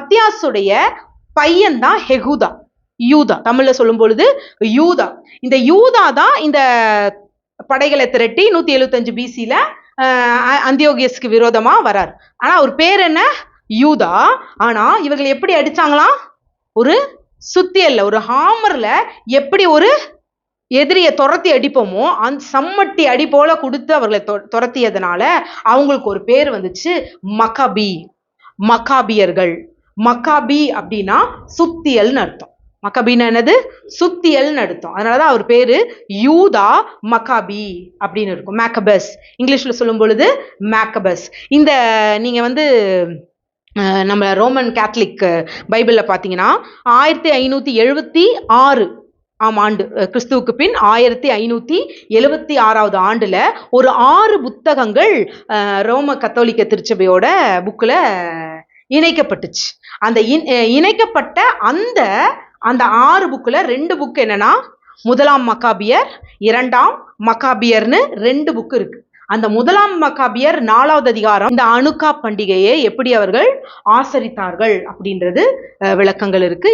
மத்தியாசுடைய பையன் தான் ஹெகுதா, யூதா. தமிழ்ல சொல்லும் பொழுது யூதா. இந்த யூதா தான் இந்த படைகளை திரட்டி 175 பிசில அந்தியோகியஸ்க்கு விரோதமா வரார். ஆனா அவர் பேர் என்ன? யூதா. ஆனா இவர்கள் எப்படி அடிச்சாங்களாம்? ஒரு சுத்தியல்ல, ஒரு ஹாமர்ல எப்படி ஒரு எதிரியை துரத்தி அடிப்போமோ அந்த சம்மட்டி அடி போல கொடுத்து அவர்களை துரத்தியதுனால அவங்களுக்கு ஒரு பேர் வந்துச்சு, மக்காபி, மக்காபியர்கள். மக்காபி அப்படின்னா சுத்தியல்னு அர்த்தம். மக்காபின்னா என்னது? சுத்தியல்னு அர்த்தம். அதனாலதான் அவர் பேரு யூதா மக்காபி அப்படின்னு இருக்கும். மேக்கபஸ், இங்கிலீஷ்ல சொல்லும் பொழுது மேக்கபஸ். இந்த நீங்க வந்து நம்ம ரோமன் கேத்தலிக் பைபிள்ல பாத்தீங்கன்னா 1576 ஆண்டு கிறிஸ்துவுக்கு பின் 1576 ஆண்டுல ஒரு 6 புத்தகங்கள் ரோம கத்தோலிக்க திருச்சபையோட புக்ல இணைக்கப்பட்டுச்சு. அந்த இணைக்கப்பட்ட அந்த 6 புக்ல 2 புக் என்னன்னா, முதலாம் மக்காபியர், 2ஆம் மக்காபியர்னு 2 புக் இருக்கு. அந்த முதலாம் மக்காபியர் 4வது அதிகாரம் இந்த அனுக்கா பண்டிகையை எப்படி அவர்கள் ஆசரித்தார்கள் அப்படின்றது விளக்கங்கள் இருக்கு.